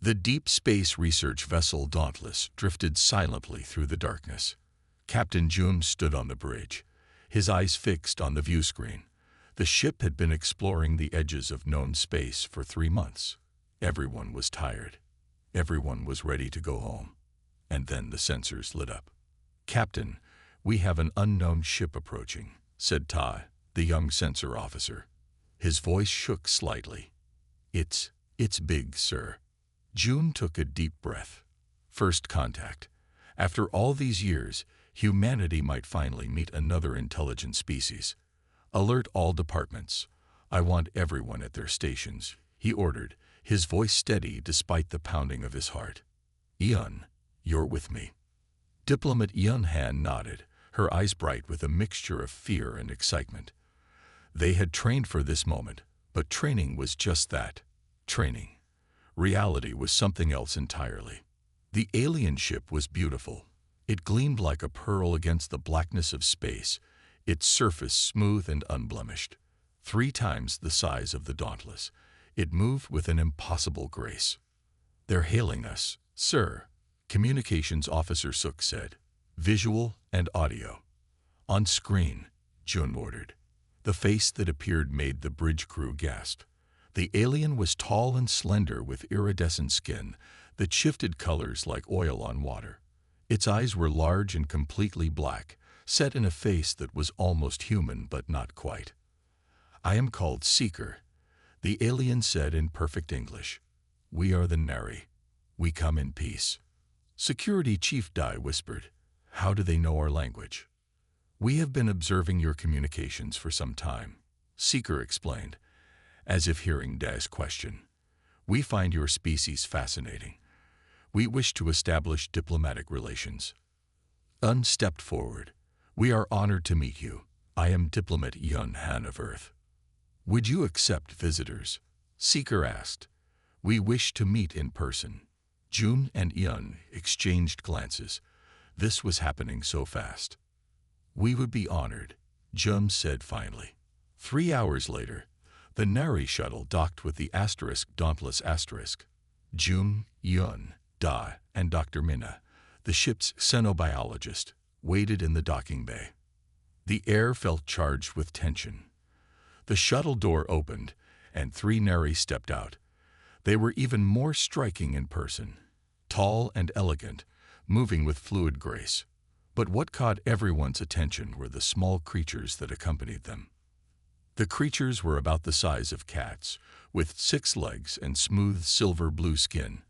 The deep space research vessel Dauntless drifted silently through the darkness. Captain June stood on the bridge, his eyes fixed on the view screen. The ship had been exploring the edges of known space for 3 months. Everyone was tired. Everyone was ready to go home. And then the sensors lit up. "Captain, we have an unknown ship approaching," said Tai, the young sensor officer. His voice shook slightly. It's big, sir." June took a deep breath. First contact. After all these years, humanity might finally meet another intelligent species. "Alert all departments. I want everyone at their stations," he ordered, his voice steady despite the pounding of his heart. "Yun, you're with me." Diplomat Yun Han nodded, her eyes bright with a mixture of fear and excitement. They had trained for this moment, but training was just that, training. Reality was something else entirely. The alien ship was beautiful. It gleamed like a pearl against the blackness of space, its surface smooth and unblemished. 3 times the size of the Dauntless, it moved with an impossible grace. "They're hailing us, sir," Communications Officer Suk said. "Visual and audio." "On screen," Jun ordered. The face that appeared made the bridge crew gasp. The alien was tall and slender with iridescent skin that shifted colors like oil on water. Its eyes were large and completely black, set in a face that was almost human but not quite. "I am called Seeker," the alien said in perfect English. "We are the Nari. We come in peace." Security Chief Dai whispered, "How do they know our language?" "We have been observing your communications for some time," Seeker explained, as if hearing Dai's question. "We find your species fascinating. We wish to establish diplomatic relations." Un stepped forward. "We are honored to meet you. I am Diplomat Yun Han of Earth." "Would you accept visitors?" Seeker asked. "We wish to meet in person." June and Yun exchanged glances. This was happening so fast. "We would be honored," Jun said finally. 3 hours later, the Nari shuttle docked with the Dauntless *. June, Yun, Da, and Dr. Minna, the ship's xenobiologist, waited in the docking bay. The air felt charged with tension. The shuttle door opened, and 3 Nari stepped out. They were even more striking in person, tall and elegant, moving with fluid grace. But what caught everyone's attention were the small creatures that accompanied them. The creatures were about the size of cats, with 6 legs and smooth silver-blue skin.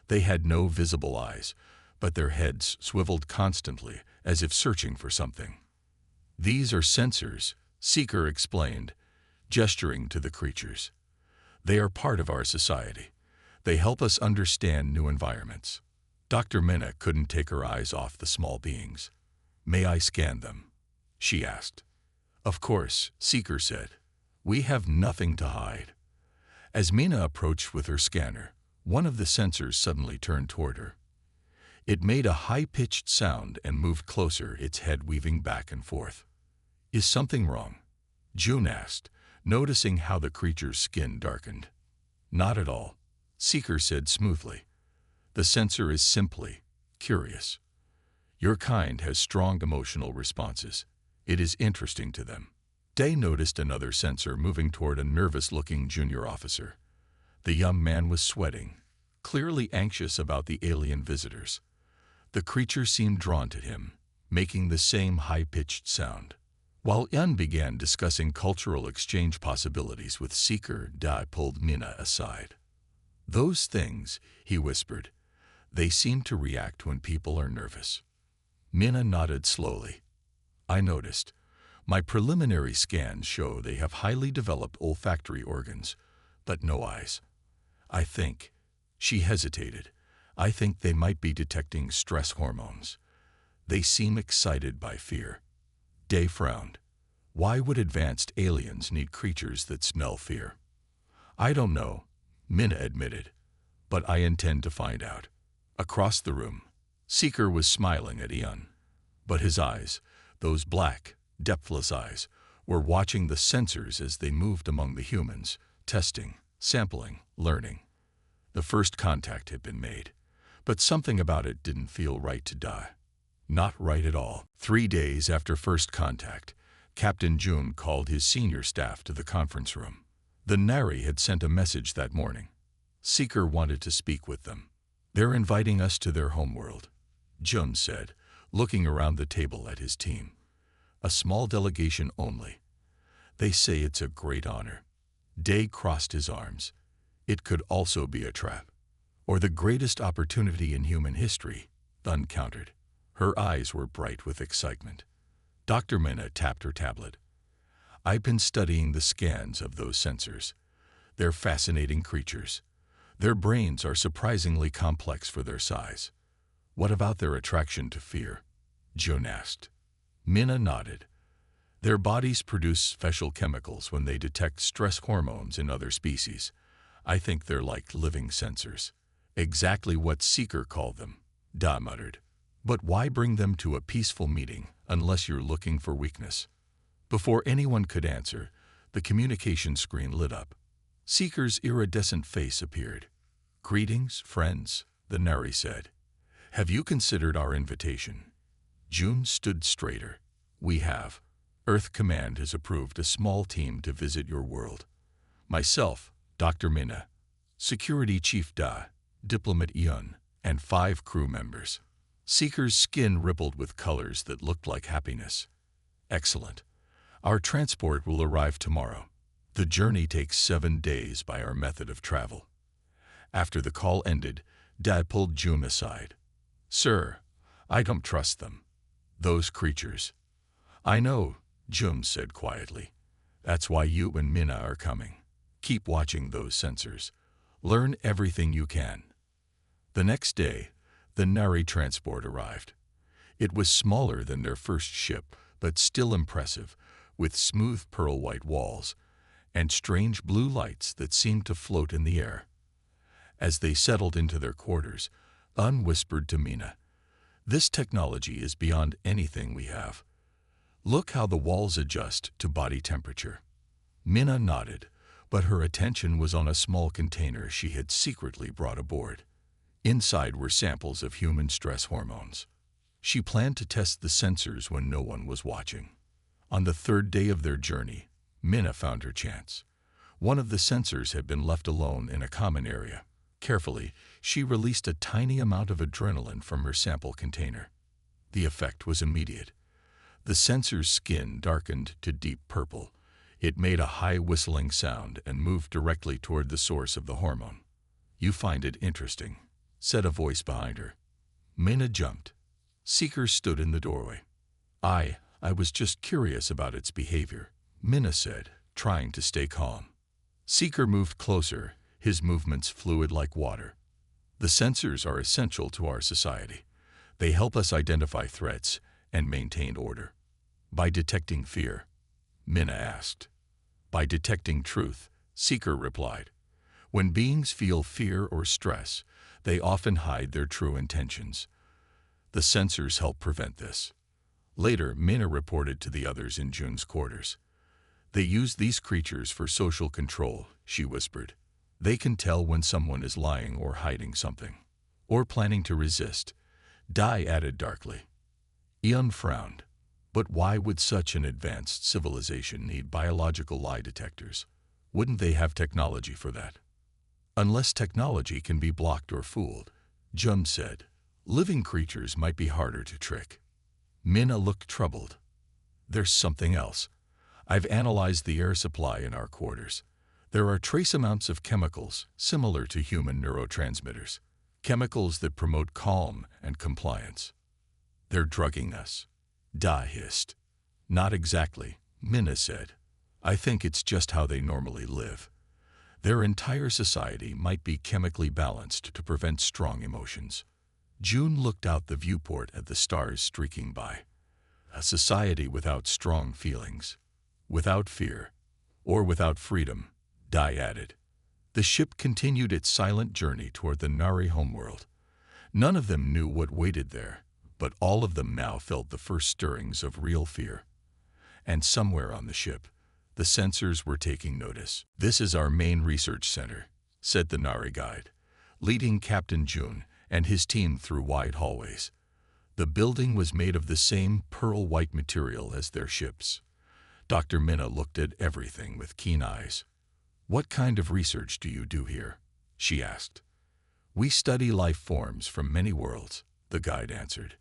They had no visible eyes, but their heads swiveled constantly as if searching for something. "These are sensors," Seeker explained, gesturing to the creatures. "They are part of our society. They help us understand new environments." Dr. Minna couldn't take her eyes off the small beings. "May I scan them?" she asked. "Of course," Seeker said. "We have nothing to hide." As Minna approached with her scanner, one of the sensors suddenly turned toward her. It made a high-pitched sound and moved closer, its head weaving back and forth. "Is something wrong?" June asked, noticing how the creature's skin darkened. "Not at all," Seeker said smoothly. "The sensor is simply curious. Your kind has strong emotional responses. It is interesting to them." Day noticed another sensor moving toward a nervous-looking junior officer. The young man was sweating, clearly anxious about the alien visitors. The creature seemed drawn to him, making the same high-pitched sound. While Yun began discussing cultural exchange possibilities with Seeker, Dai pulled Minna aside. "Those things," he whispered, "they seem to react when people are nervous." Minna nodded slowly. "I noticed. My preliminary scans show they have highly developed olfactory organs, but no eyes. I think," she hesitated, "I think they might be detecting stress hormones. They seem excited by fear." Day frowned. "Why would advanced aliens need creatures that smell fear?" "I don't know," Minna admitted, "but I intend to find out." Across the room, Seeker was smiling at Yun, but his eyes, those black, depthless eyes, were watching the sensors as they moved among the humans, testing, sampling, learning. The first contact had been made, but something about it didn't feel right to Dai. Not right at all. 3 days after first contact, Captain June called his senior staff to the conference room. The Nari had sent a message that morning. Seeker wanted to speak with them. They're inviting us to their homeworld, Jun said, looking around the table at his team. A small delegation only. They say it's a great honor. Day crossed his arms. It could also be a trap. Or the greatest opportunity in human history, Thun countered. Her eyes were bright with excitement. Dr. Minna tapped her tablet. I've been studying the scans of those sensors. They're fascinating creatures. Their brains are surprisingly complex for their size. What about their attraction to fear? Jun asked. Minna nodded. Their bodies produce special chemicals when they detect stress hormones in other species. I think they're like living sensors. Exactly what Seeker called them, Da muttered. But why bring them to a peaceful meeting unless you're looking for weakness? Before anyone could answer, the communication screen lit up. Seeker's iridescent face appeared. Greetings, friends, the Nari said. Have you considered our invitation? June stood straighter. We have. Earth Command has approved a small team to visit your world. Myself, Dr. Minna, Security Chief Da, Diplomat Yun, and 5 crew members. Seeker's skin rippled with colors that looked like happiness. Excellent. Our transport will arrive tomorrow. The journey takes 7 days by our method of travel. After the call ended, Dad pulled June aside. Sir, I don't trust them. Those creatures. I know, June said quietly. That's why you and Minna are coming. Keep watching those sensors. Learn everything you can. The next day, the Nari transport arrived. It was smaller than their first ship, but still impressive, with smooth pearl-white walls and strange blue lights that seemed to float in the air. As they settled into their quarters, Un whispered to Minna, "This technology is beyond anything we have. Look how the walls adjust to body temperature." Minna nodded, but her attention was on a small container she had secretly brought aboard. Inside were samples of human stress hormones. She planned to test the sensors when no one was watching. On the 3rd day of their journey, Minna found her chance. One of the sensors had been left alone in a common area. Carefully, she released a tiny amount of adrenaline from her sample container. The effect was immediate. The sensor's skin darkened to deep purple. It made a high whistling sound and moved directly toward the source of the hormone. "You find it interesting," said a voice behind her. Minna jumped. Seeker stood in the doorway. I was just curious about its behavior," Minna said, trying to stay calm. Seeker moved closer, his movements fluid like water. "The sensors are essential to our society. They help us identify threats and maintain order." "By detecting fear?" Minna asked. "By detecting truth," Seeker replied. "When beings feel fear or stress, they often hide their true intentions. The sensors help prevent this." Later, Minna reported to the others in June's quarters. "They use these creatures for social control," she whispered. "They can tell when someone is lying or hiding something, or planning to resist." Dai added darkly. Ian frowned. But why would such an advanced civilization need biological lie detectors? Wouldn't they have technology for that? "Unless technology can be blocked or fooled," Jun said. "Living creatures might be harder to trick." Minna looked troubled. "There's something else. I've analyzed the air supply in our quarters. There are trace amounts of chemicals similar to human neurotransmitters, chemicals that promote calm and compliance." "They're drugging us," Da hissed. "Not exactly," Minna said. "I think it's just how they normally live. Their entire society might be chemically balanced to prevent strong emotions." June looked out the viewport at the stars streaking by. A society without strong feelings, without fear, or without freedom, Dai added. The ship continued its silent journey toward the Nari homeworld. None of them knew what waited there, but all of them now felt the first stirrings of real fear. And somewhere on the ship, the sensors were taking notice. "This is our main research center," said the Nari guide. leading Captain June and his team through wide hallways. The building was made of the same pearl-white material as their ships. Dr. Minna looked at everything with keen eyes. "What kind of research do you do here?" she asked. "We study life forms from many worlds," the guide answered.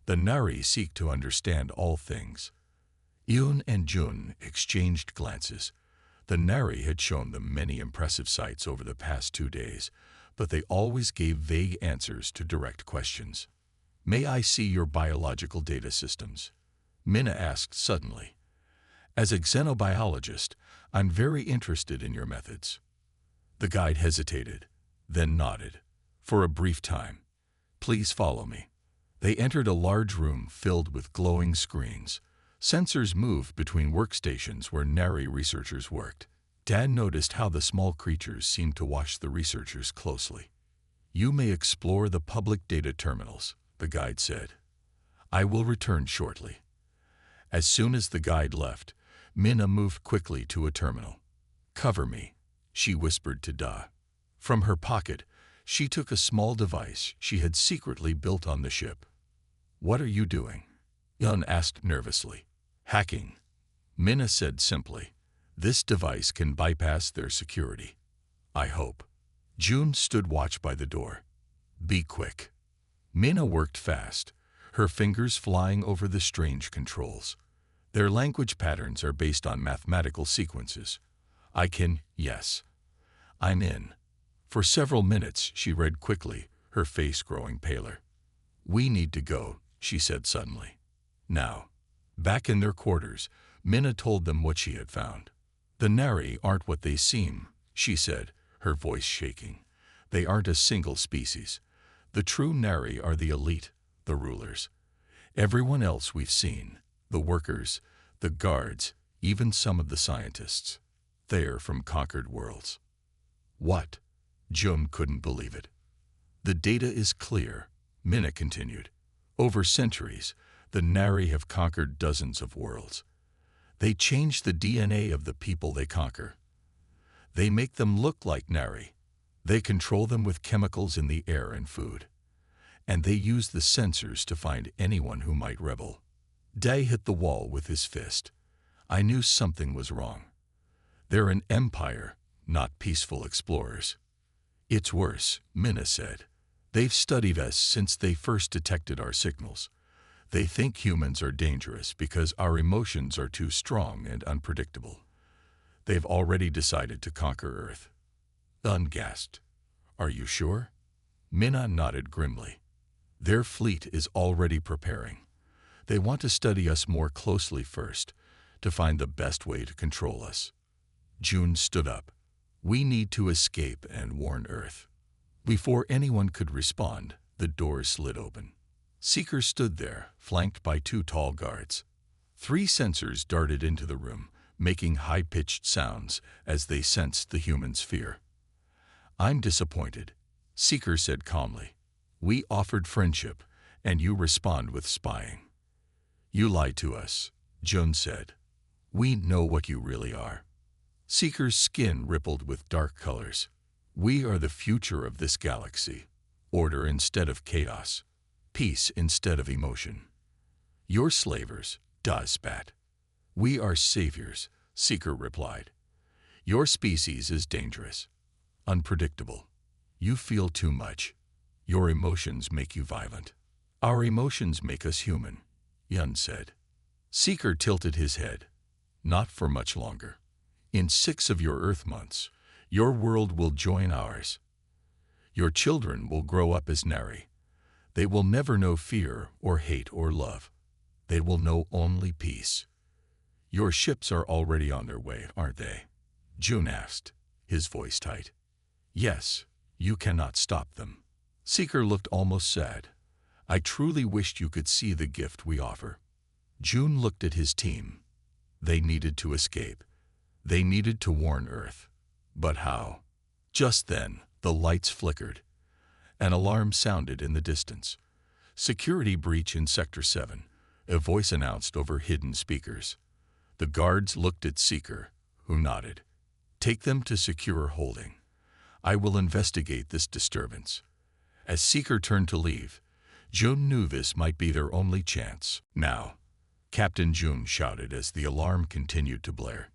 "The Nari seek to understand all things." Yoon and Jun exchanged glances. The Nari had shown them many impressive sights over the past 2 days, but they always gave vague answers to direct questions. "May I see your biological data systems?" Minna asked suddenly. "As a xenobiologist, I'm very interested in your methods." The guide hesitated, then nodded. "For a brief time. Please follow me." They entered a large room filled with glowing screens. Sensors moved between workstations where Nari researchers worked. Dan noticed how the small creatures seemed to watch the researchers closely. "You may explore the public data terminals," the guide said. "I will return shortly." As soon as the guide left, Minna moved quickly to a terminal. "Cover me," she whispered to Da. From her pocket, she took a small device she had secretly built on the ship. "What are you doing?" Yun asked nervously. "Hacking," Minna said simply. "This device can bypass their security. I hope." June stood watch by the door. "Be quick." Minna worked fast, her fingers flying over the strange controls. Their language patterns are based on mathematical sequences. Yes. I'm in. For several minutes, she read quickly, her face growing paler. "We need to go," she said suddenly. "Now." Back in their quarters, Minna told them what she had found. "The Nari aren't what they seem," she said, her voice shaking. "They aren't a single species. The true Nari are the elite, the rulers. Everyone else we've seen, the workers, the guards, even some of the scientists, they're from conquered worlds." "What?" Jun couldn't believe it. "The data is clear," Minna continued. "Over centuries, the Nari have conquered dozens of worlds. They change the DNA of the people they conquer. They make them look like Nari. They control them with chemicals in the air and food. And they use the sensors to find anyone who might rebel." Day hit the wall with his fist. "I knew something was wrong. They're an empire, not peaceful explorers." "It's worse," Minna said. "They've studied us since they first detected our signals. They think humans are dangerous because our emotions are too strong and unpredictable. They've already decided to conquer Earth." Dunn gasped. "Are you sure?" Minna nodded grimly. "Their fleet is already preparing. They want to study us more closely first, to find the best way to control us." June stood up. "We need to escape and warn Earth." Before anyone could respond, the door slid open. Seeker stood there, flanked by 2 tall guards. 3 sensors darted into the room, making high-pitched sounds as they sensed the humans' fear. "I'm disappointed," Seeker said calmly. "We offered friendship, and you respond with spying." "You lied to us," Jun said. "We know what you really are." Seeker's skin rippled with dark colors. "We are the future of this galaxy. Order instead of chaos. Peace instead of emotion." "You're slavers," Da spat. "We are saviors," Seeker replied. "Your species is dangerous, unpredictable. You feel too much. Your emotions make you violent." "Our emotions make us human," Yun said. Seeker tilted his head. "Not for much longer. In 6 of your Earth months, your world will join ours. Your children will grow up as Nari. They will never know fear or hate or love. They will know only peace." "Your ships are already on their way, aren't they?" June asked, his voice tight. "Yes, you cannot stop them." Seeker looked almost sad. "I truly wished you could see the gift we offer." June looked at his team. They needed to escape. They needed to warn Earth. But how? Just then, the lights flickered. An alarm sounded in the distance. "Security breach in Sector 7, a voice announced over hidden speakers. The guards looked at Seeker, who nodded. "Take them to secure holding. I will investigate this disturbance. As Seeker turned to leave, June knew this might be their only chance. Now, Captain June shouted as the alarm continued to blare.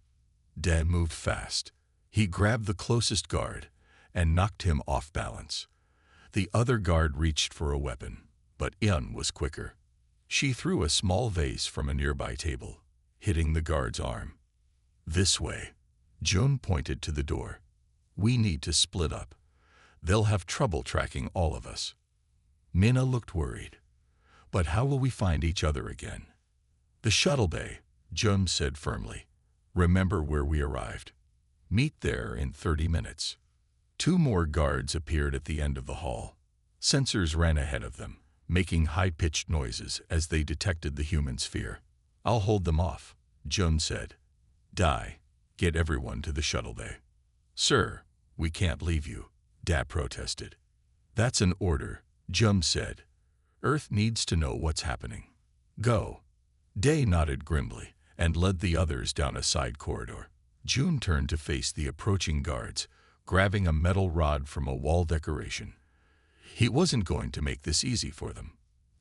Dae moved fast. He grabbed the closest guard and knocked him off balance. The other guard reached for a weapon, but Yun was quicker. She threw a small vase from a nearby table, hitting the guard's arm. This way. June pointed to the door. We need to split up. They'll have trouble tracking all of us. Minna looked worried. But how will we find each other again? The shuttle bay, June said firmly. Remember where we arrived. Meet there in 30 minutes. 2 more guards appeared at the end of the hall. Sensors ran ahead of them, making high-pitched noises as they detected the human sphere. I'll hold them off, June said. Dae, get everyone to the shuttle bay. Sir, we can't leave you, Dae protested. That's an order, June said. Earth needs to know what's happening. Go. Dae nodded grimly and led the others down a side corridor. June turned to face the approaching guards, grabbing a metal rod from a wall decoration. He wasn't going to make this easy for them.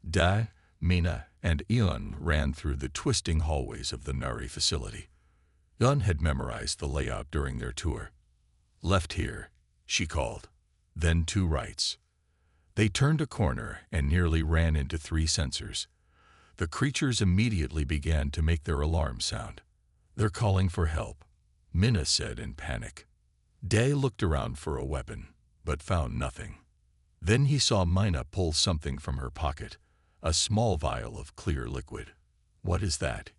Dae, Minna, and Yun ran through the twisting hallways of the Nari facility. Yun had memorized the layout during their tour. Left here, she called. Then 2 rights. They turned a corner and nearly ran into 3 sensors. The creatures immediately began to make their alarm sound. They're calling for help, Minna said in panic. Dae looked around for a weapon, but found nothing. Then he saw Minna pull something from her pocket, a small vial of clear liquid. What is that?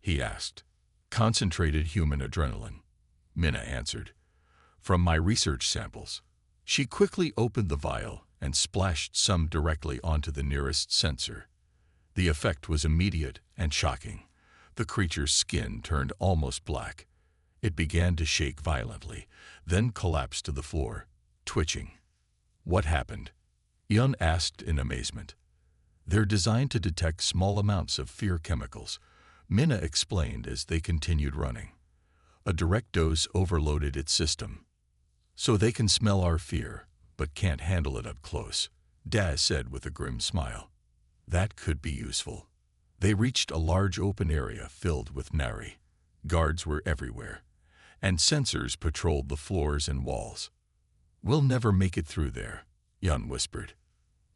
He asked. Concentrated human adrenaline, Minna answered. From my research samples. She quickly opened the vial and splashed some directly onto the nearest sensor. The effect was immediate and shocking. The creature's skin turned almost black. It began to shake violently, then collapsed to the floor, twitching. What happened? Yun asked in amazement. They're designed to detect small amounts of fear chemicals, Minna explained as they continued running. A direct dose overloaded its system. So they can smell our fear, but can't handle it up close, Dae said with a grim smile. That could be useful. They reached a large open area filled with Nari. Guards were everywhere, and sensors patrolled the floors and walls. We'll never make it through there, Yun whispered.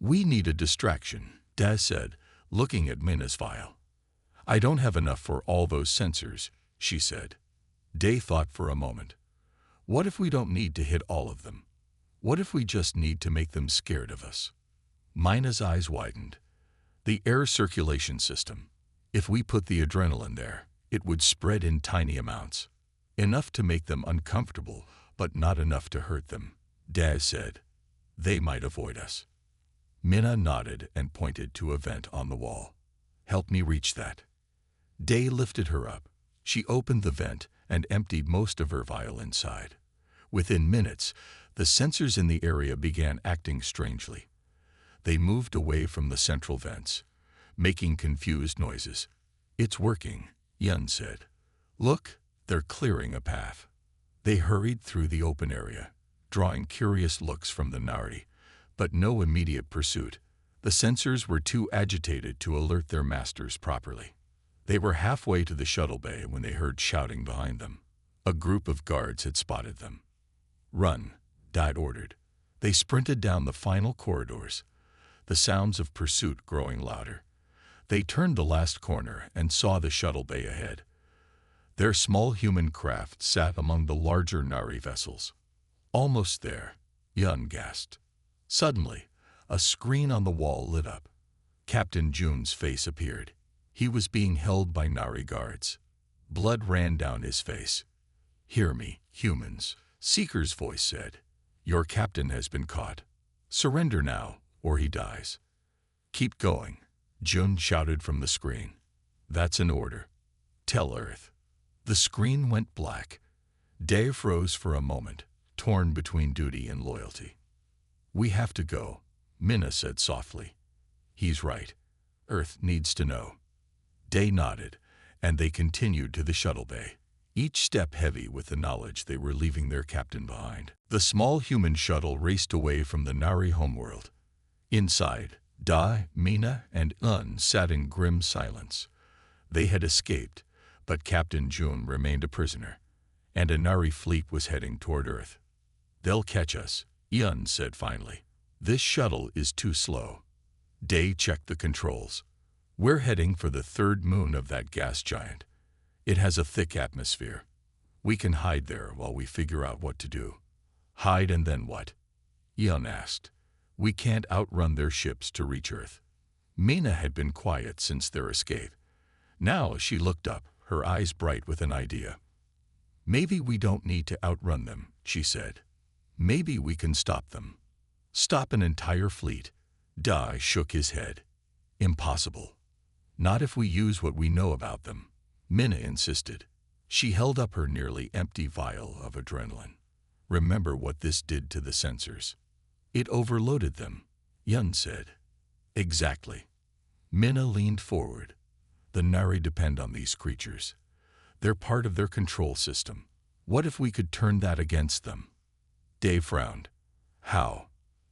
We need a distraction, Dae said, looking at Minna's vial. I don't have enough for all those sensors, she said. Dae thought for a moment. What if we don't need to hit all of them? What if we just need to make them scared of us? Minna's eyes widened. The air circulation system. If we put the adrenaline there, it would spread in tiny amounts. Enough to make them uncomfortable, but not enough to hurt them, Dae said. They might avoid us. Minna nodded and pointed to a vent on the wall. Help me reach that. Dae lifted her up. She opened the vent and emptied most of her vial inside. Within minutes, the sensors in the area began acting strangely. They moved away from the central vents, making confused noises. It's working, Yun said. Look, they're clearing a path. They hurried through the open area, drawing curious looks from the Nari, but no immediate pursuit. The sensors were too agitated to alert their masters properly. They were halfway to the shuttle bay when they heard shouting behind them. A group of guards had spotted them. Run, Dae ordered. They sprinted down the final corridors, the sounds of pursuit growing louder. They turned the last corner and saw the shuttle bay ahead. Their small human craft sat among the larger Nari vessels. Almost there, Yun gasped. Suddenly, a screen on the wall lit up. Captain June's face appeared. He was being held by Nari guards. Blood ran down his face. Hear me, humans, Seeker's voice said. Your captain has been caught. Surrender now, or he dies. Keep going, June shouted from the screen. That's an order. Tell Earth. The screen went black. Dae froze for a moment, torn between duty and loyalty. We have to go, Minna said softly. He's right. Earth needs to know. Dae nodded, and they continued to the shuttle bay, each step heavy with the knowledge they were leaving their captain behind. The small human shuttle raced away from the Nari homeworld. Inside, Dai, Mina, and Un sat in grim silence. They had escaped, but Captain June remained a prisoner, and a Nari fleet was heading toward Earth. "They'll catch us," Un said finally. "This shuttle is too slow." Day checked the controls. "We're heading for the third moon of that gas giant. It has a thick atmosphere. We can hide there while we figure out what to do." "Hide and then what?" Un asked. "We can't outrun their ships to reach Earth." Mina had been quiet since their escape. Now she looked up, her eyes bright with an idea. "Maybe we don't need to outrun them," she said. "Maybe we can stop them." "Stop an entire fleet?" Dai shook his head. "Impossible. Not if we use what we know about them," Mina insisted. She held up her nearly empty vial of adrenaline. "Remember what this did to the sensors?" "It overloaded them," Yun said. "Exactly." Mina leaned forward. "The Nari depend on these creatures. They're part of their control system. What if we could turn that against them?" Dave frowned. "How?"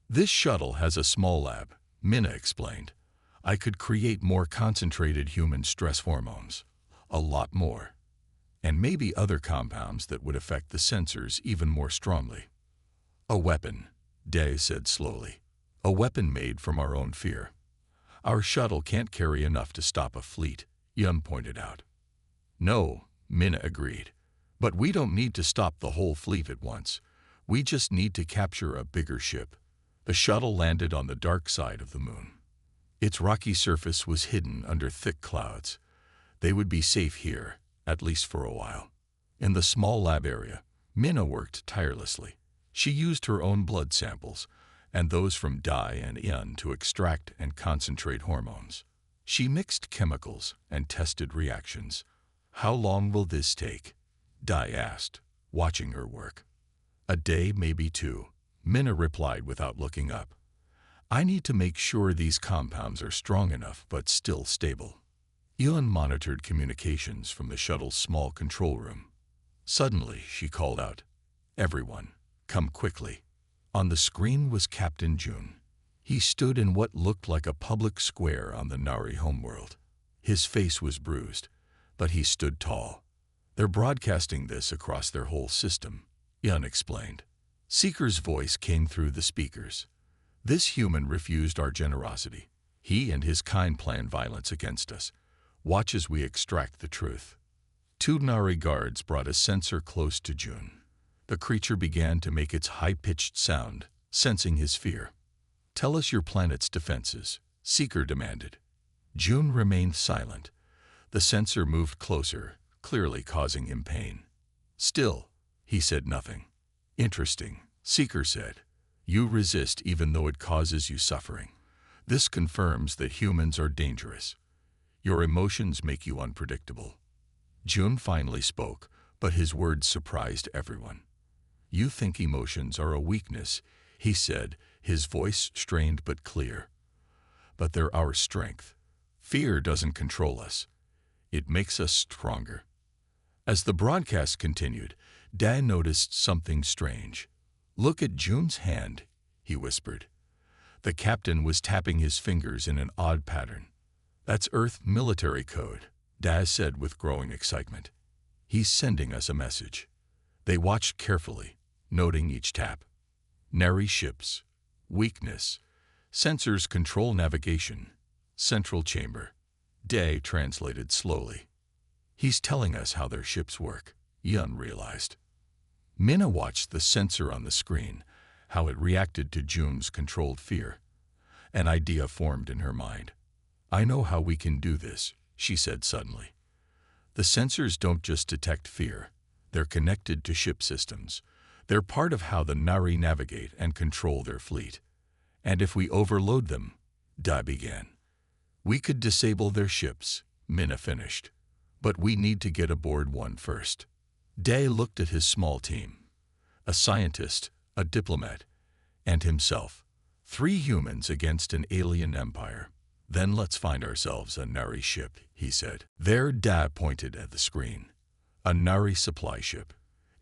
"This shuttle has a small lab," Mina explained. "I could create more concentrated human stress hormones. A lot more. And maybe other compounds that would affect the sensors even more strongly." "A weapon," Dave said slowly. "A weapon made from our own fear. Our shuttle can't carry enough to stop a fleet," Yun pointed out. "No," Mina agreed. "But we don't need to stop the whole fleet at once. We just need to capture a bigger ship." The shuttle landed on the dark side of the moon. Its rocky surface was hidden under thick clouds. They would be safe here, at least for a while. In the small lab area, Mina worked tirelessly. She used her own blood samples and those from Dai and Yun to extract and concentrate hormones. She mixed chemicals and tested reactions. "How long will this take?" Dai asked, watching her work. "A day, maybe two," Mina replied without looking up. "I need to make sure these compounds are strong enough but still stable." Yun monitored communications from the shuttle's small control room. Suddenly, she called out, "Everyone, come quickly." On the screen was Captain June. He stood in what looked like a public square on the Nari homeworld. His face was bruised, but he stood tall. "They're broadcasting this across their whole system," Yun explained. Seeker's voice came through the speakers. "This human refused our generosity. He and his kind plan violence against us. Watch as we extract the truth." Two Nari guards brought a sensor close to June. The creature began to make its high-pitched sound, sensing his fear. "Tell us your planet's defenses," Seeker demanded. June remained silent. The sensor moved closer, clearly causing him pain. "Still," he said nothing. "Interesting," Seeker said. "You resist even though it causes you suffering. This confirms that humans are dangerous. Your emotions make you unpredictable." June finally spoke, but his words surprised everyone. "You think emotions are a weakness," he said, his voice strained but clear. "But they're our strength. Fear doesn't control us. It makes us stronger." As the broadcast continued, Dan noticed something strange. "Look at June's hand," he whispered. The captain was tapping his fingers in an odd pattern. "That's Earth military code," Daz said with growing excitement. "He's sending us a message." They watched carefully, noting each tap. "Nari ships. Weakness. Sensors control navigation. Central chamber." Day translated slowly. "He's telling us how their ships work," Yun realized. Mina watched the sensor on the screen, how it reacted to June's controlled fear. An idea formed in her mind. "I know how we can do this," she said suddenly. "The sensors don't just detect fear. They're connected to ship systems. They're part of how the Nari navigate and control their fleet. And if we overload them," Dai began. "We could disable their ships," Mina finished. "But we need to get aboard one first." Day looked at his small team. A scientist, a diplomat, and himself. 3 humans against an alien empire. "Then let's find ourselves a Nari ship," he said. There, Dai pointed at the screen. "A Nari supply ship.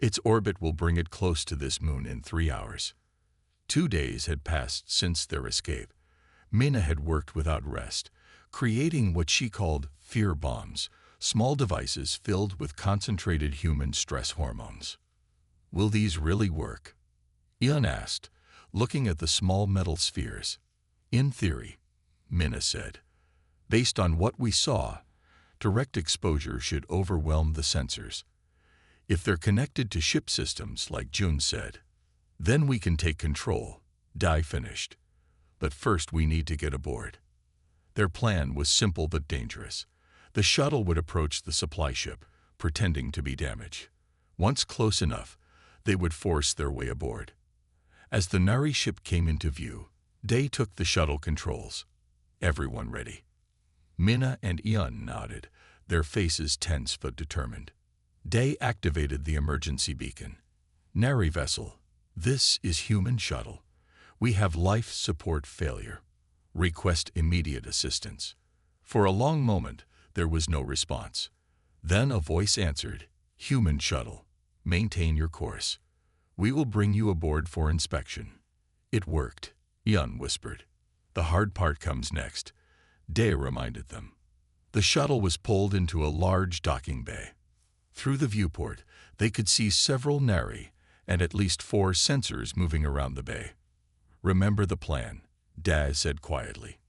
Its orbit will bring it close to this moon in 3 hours. 2 days had passed since their escape. Mina had worked without rest, creating what she called fear bombs, small devices filled with concentrated human stress hormones. Will these really work? Ian asked, looking at the small metal spheres. In theory, Mina said. Based on what we saw, direct exposure should overwhelm the sensors. If they're connected to ship systems, like June said, then we can take control, Dai finished. But first we need to get aboard. Their plan was simple but dangerous. The shuttle would approach the supply ship, pretending to be damaged. Once close enough, they would force their way aboard. As the Nari ship came into view, Dai took the shuttle controls. Everyone ready. Mina and Ian nodded, their faces tense but determined. Dai activated the emergency beacon. Nari vessel, this is human shuttle. We have life support failure. Request immediate assistance. For a long moment, there was no response. Then a voice answered, Human shuttle, maintain your course. We will bring you aboard for inspection. It worked, Ian whispered. The hard part comes next, Dai reminded them. The shuttle was pulled into a large docking bay. Through the viewport, they could see several Nari and at least 4 sensors moving around the bay. Remember the plan, Dai said quietly.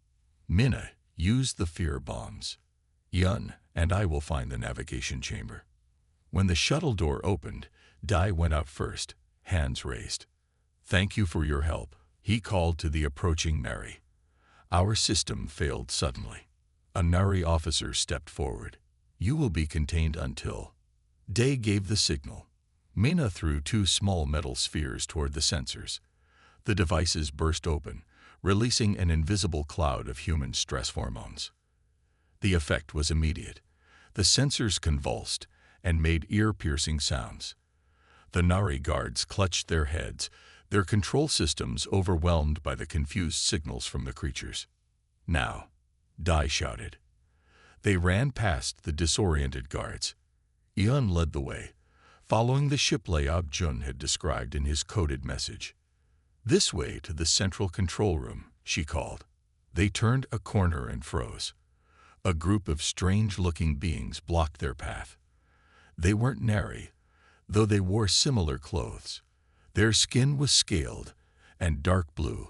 Mina, use the fear bombs. Ian and I will find the navigation chamber. When the shuttle door opened, Dai went out first, hands raised. Thank you for your help, he called to the approaching Nari. Our system failed suddenly. A Nari officer stepped forward. You will be contained until. Dai gave the signal. Mina threw 2 small metal spheres toward the sensors. The devices burst open, releasing an invisible cloud of human stress hormones. The effect was immediate. The sensors convulsed and made ear-piercing sounds. The Nari guards clutched their heads, their control systems overwhelmed by the confused signals from the creatures. Now, Dai shouted. They ran past the disoriented guards. Ian led the way, following the ship layout Jun had described in his coded message. This way to the central control room, she called. They turned a corner and froze. A group of strange-looking beings blocked their path. They weren't Nari, though they wore similar clothes. Their skin was scaled and dark blue,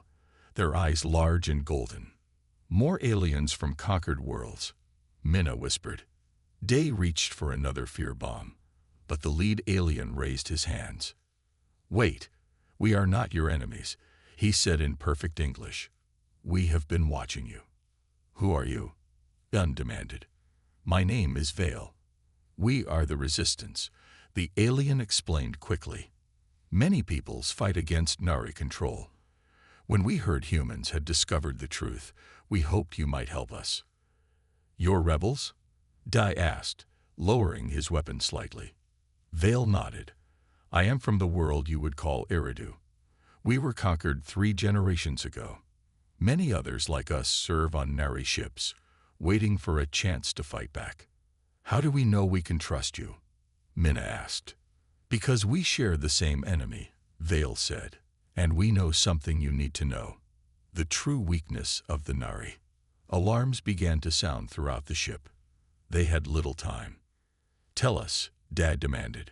their eyes large and golden. More aliens from conquered worlds, Mina whispered. Dai reached for another fear bomb, but the lead alien raised his hands. Wait, we are not your enemies, he said in perfect English. We have been watching you. Who are you? Gun demanded. My name is Vale. We are the Resistance, the alien explained quickly. Many peoples fight against Nari control. When we heard humans had discovered the truth, we hoped you might help us. You're rebels? Dai asked, lowering his weapon slightly. Vale nodded. I am from the world you would call Eridu. We were conquered 3 generations ago. Many others like us serve on Nari ships, waiting for a chance to fight back. How do we know we can trust you? Mina asked. Because we share the same enemy, Vale said, and we know something you need to know. The true weakness of the Nari. Alarms began to sound throughout the ship. They had little time. Tell us, Dad demanded.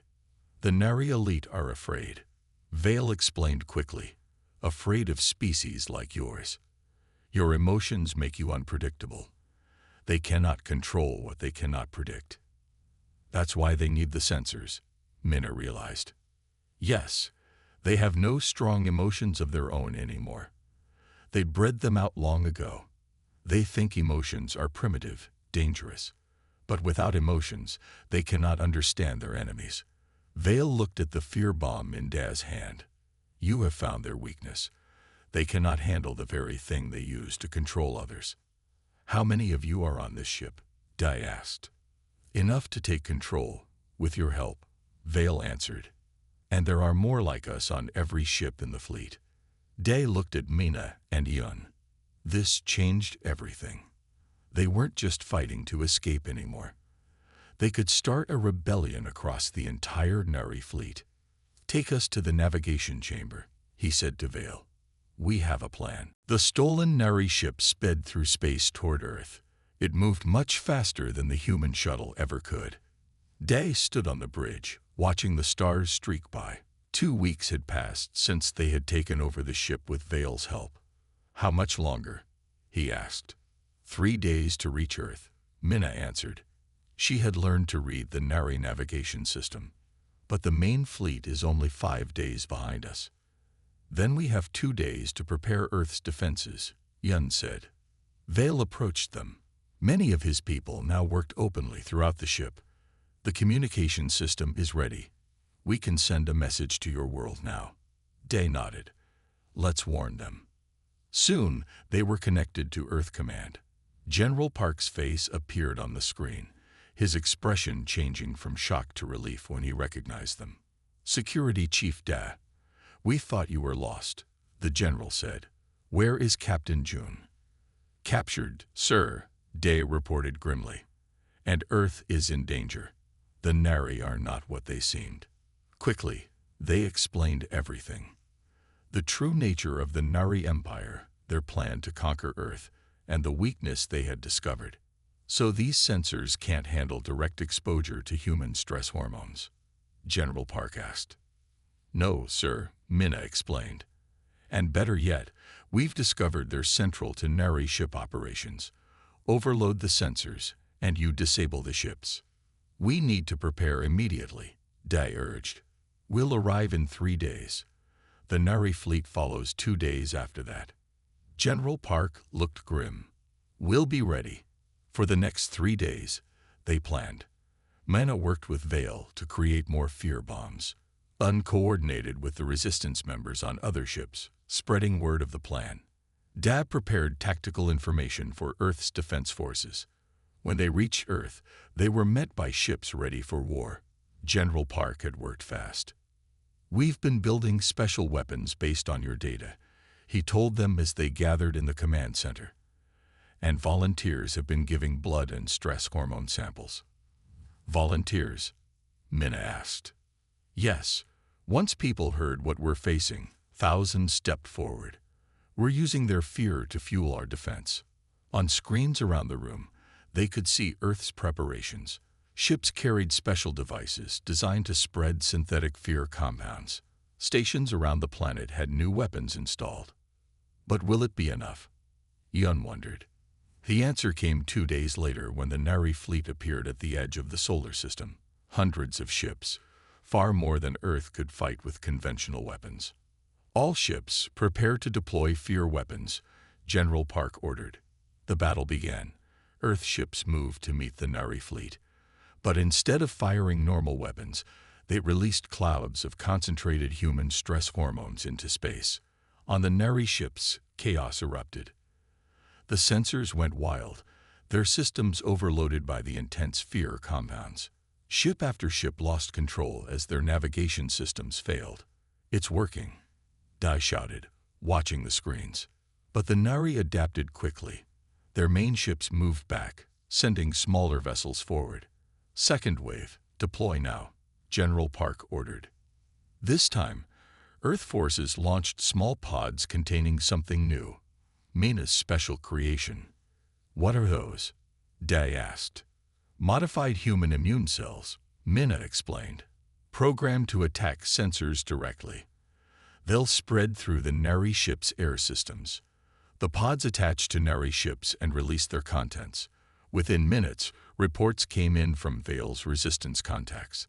The Nari elite are afraid. Vale explained quickly. Afraid of species like yours. Your emotions make you unpredictable. They cannot control what they cannot predict. That's why they need the sensors, Mina realized. Yes, they have no strong emotions of their own anymore. They bred them out long ago. They think emotions are primitive, dangerous. But without emotions, they cannot understand their enemies. Vale looked at the fear bomb in Daz's hand. You have found their weakness. They cannot handle the very thing they use to control others. How many of you are on this ship? Dai asked. Enough to take control, with your help, Vale answered. And there are more like us on every ship in the fleet. Dai looked at Mina and Ian. This changed everything. They weren't just fighting to escape anymore. They could start a rebellion across the entire Nari fleet. "Take us to the navigation chamber," he said to Vale. "We have a plan." The stolen Nari ship sped through space toward Earth. It moved much faster than the human shuttle ever could. Day stood on the bridge, watching the stars streak by. 2 weeks had passed since they had taken over the ship with Vale's help. "How much longer?" he asked. 3 days to reach Earth," Minna answered. She had learned to read the Nari navigation system. "But the main fleet is only 5 days behind us." "Then we have 2 days to prepare Earth's defenses," Yun said. Vale approached them. Many of his people now worked openly throughout the ship. "The communication system is ready. We can send a message to your world now." Day nodded. "Let's warn them." Soon, they were connected to Earth Command. General Park's face appeared on the screen, his expression changing from shock to relief when he recognized them. "Security Chief Da, we thought you were lost," the general said. "Where is Captain June?" "Captured, sir," Day reported grimly. "And Earth is in danger. The Nari are not what they seemed." Quickly, they explained everything. The true nature of the Nari Empire, their plan to conquer Earth, and the weakness they had discovered. "So these sensors can't handle direct exposure to human stress hormones?" General Park asked. "No, sir," Minna explained. "And better yet, we've discovered they're central to Nari ship operations. Overload the sensors, and you disable the ships." "We need to prepare immediately," Day urged. "We'll arrive in 3 days. The Nari fleet follows 2 days after that." General Park looked grim. "We'll be ready." For the next 3 days, they planned. Minna worked with Vale to create more fear bombs, uncoordinated with the resistance members on other ships, spreading word of the plan. Dad prepared tactical information for Earth's defense forces. When they reached Earth, they were met by ships ready for war. General Park had worked fast. "We've been building special weapons based on your data," he told them as they gathered in the command center. "And volunteers have been giving blood and stress hormone samples." "Volunteers?" Minna asked. "Yes. Once people heard what we're facing, thousands stepped forward. We're using their fear to fuel our defense." On screens around the room, they could see Earth's preparations. Ships carried special devices designed to spread synthetic fear compounds. Stations around the planet had new weapons installed. But will it be enough? Yun wondered. The answer came 2 days later when the Nari fleet appeared at the edge of the solar system. Hundreds of ships, far more than Earth could fight with conventional weapons. "All ships, prepare to deploy fear weapons," General Park ordered. The battle began. Earth ships moved to meet the Nari fleet. But instead of firing normal weapons, they released clouds of concentrated human stress hormones into space. On the Nari ships, chaos erupted. The sensors went wild, their systems overloaded by the intense fear compounds. Ship after ship lost control as their navigation systems failed. "It's working," Dai shouted, watching the screens. But the Nari adapted quickly. Their main ships moved back, sending smaller vessels forward. "Second wave, deploy now," General Park ordered. This time, Earth forces launched small pods containing something new. Minna's special creation. "What are those?" Dai asked. "Modified human immune cells," Minna explained. "Programmed to attack sensors directly. They'll spread through the Nari ship's air systems." The pods attached to Nari ships and released their contents. Within minutes, reports came in from Vale's resistance contacts.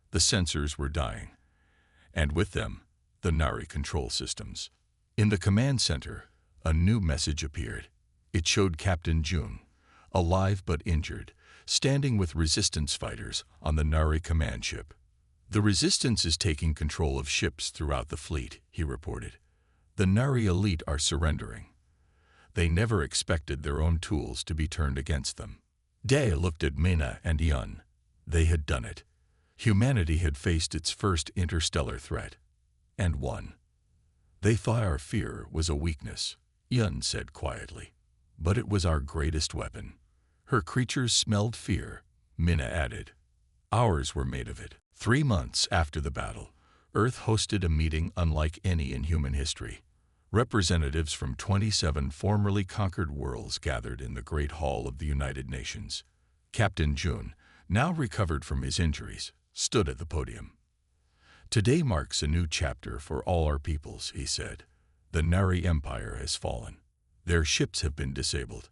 The sensors were dying. And with them, the Nari control systems. In the command center, a new message appeared. It showed Captain June, alive but injured, standing with resistance fighters on the Nari command ship. "The resistance is taking control of ships throughout the fleet," he reported. "The Nari elite are surrendering." They never expected their own tools to be turned against them. Day looked at Minna and Yun. They had done it. Humanity had faced its first interstellar threat. And won. "They thought our fear was a weakness," Yun said quietly. "But it was our greatest weapon." "Her creatures smelled fear," Minna added. "Ours were made of it." 3 months after the battle, Earth hosted a meeting unlike any in human history. Representatives from 27 formerly conquered worlds gathered in the Great Hall of the United Nations. Captain Jun, now recovered from his injuries, stood at the podium. "Today marks a new chapter for all our peoples," he said. "The Nari Empire has fallen. Their ships have been disabled.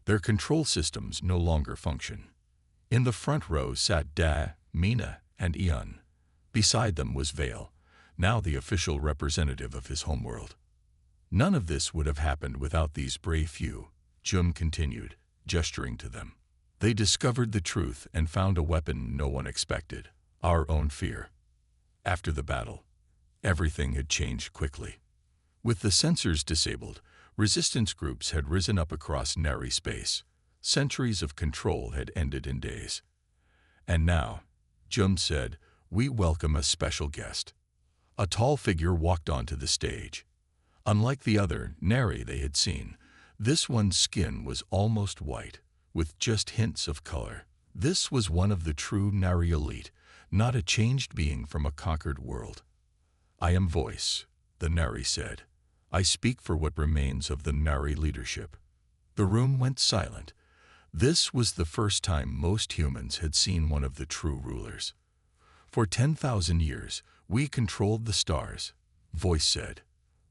Their control systems no longer function." In the front row sat Da, Mina, and Ian. Beside them was Vale, now the official representative of his homeworld. "None of this would have happened without these brave few," Jun continued, gesturing to them. "They discovered the truth and found a weapon no one expected, our own fear." After the battle, everything had changed quickly. With the sensors disabled, resistance groups had risen up across Nari space. Centuries of control had ended in days. "And now," Jun said, "we welcome a special guest." A tall figure walked onto the stage. Unlike the other Nari they had seen, this one's skin was almost white, with just hints of color. This was one of the true Nari elite, not a changed being from a conquered world. "I am Voice," the Nari said. "I speak for what remains of the Nari leadership." The room went silent. This was the first time most humans had seen one of the true rulers. "For 10,000 years, we controlled the stars," Voice said.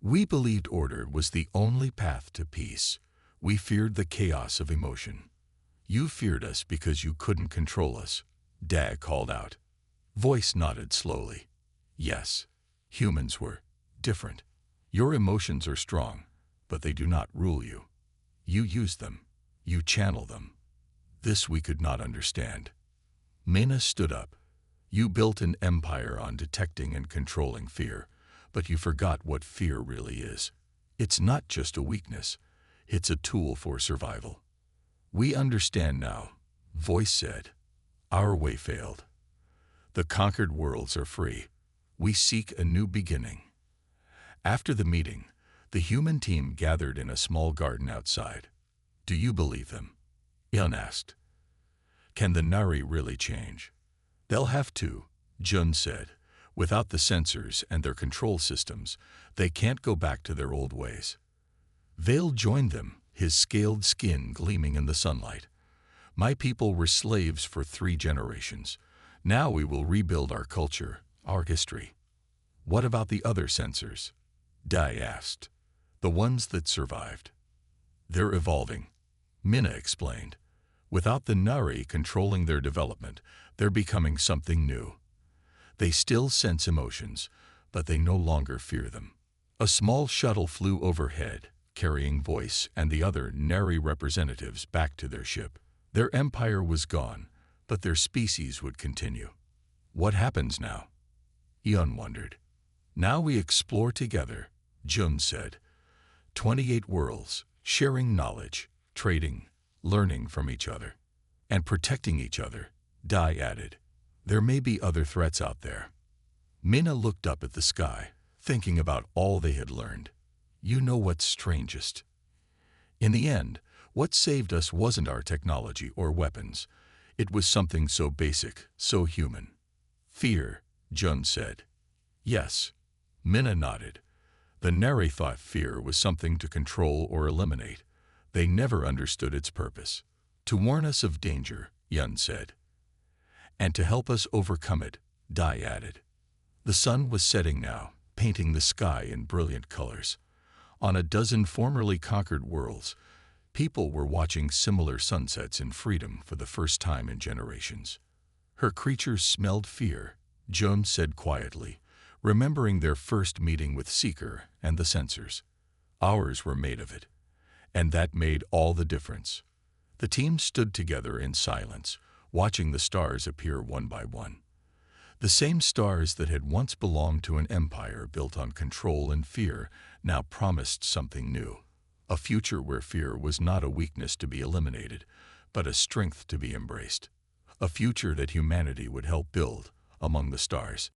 "We believed order was the only path to peace. We feared the chaos of emotion. You feared us because you couldn't control us," Da called out. Voice nodded slowly. "Yes, humans were different. Your emotions are strong, but they do not rule you. You use them. You channel them. This we could not understand." Mena stood up. "You built an empire on detecting and controlling fear, but you forgot what fear really is. It's not just a weakness. It's a tool for survival." "We understand now," Voice said. "Our way failed. The conquered worlds are free. We seek a new beginning." After the meeting, the human team gathered in a small garden outside. "Do you believe them?" Ian asked. "Can the Nari really change?" "They'll have to," Jun said. "Without the sensors and their control systems, they can't go back to their old ways." Vale joined them, his scaled skin gleaming in the sunlight. "My people were slaves for 3 generations. Now we will rebuild our culture, our history." "What about the other sensors?" Dai asked. "The ones that survived." "They're evolving," Mina explained. "Without the Nari controlling their development, they're becoming something new. They still sense emotions, but they no longer fear them." A small shuttle flew overhead, carrying Voice and the other Nari representatives back to their ship. Their empire was gone, but their species would continue. "What happens now?" Ian wondered. "Now we explore together," Jun said. 28 worlds, sharing knowledge, trading, learning from each other, and protecting each other," Dai added. "There may be other threats out there." Mina looked up at the sky, thinking about all they had learned. "You know what's strangest? In the end, what saved us wasn't our technology or weapons. It was something so basic, so human." "Fear," Jun said. "Yes." Mina nodded. "The Nari thought fear was something to control or eliminate. They never understood its purpose." "To warn us of danger," Yun said. "And to help us overcome it," Dai added. The sun was setting now, painting the sky in brilliant colors. On a dozen formerly conquered worlds, people were watching similar sunsets in freedom for the first time in generations. "Her creatures smelled fear," Jun said quietly, remembering their first meeting with Seeker and the sensors. "Ours were made of it. And that made all the difference." The team stood together in silence, watching the stars appear one by one. The same stars that had once belonged to an empire built on control and fear now promised something new. A future where fear was not a weakness to be eliminated, but a strength to be embraced. A future that humanity would help build among the stars.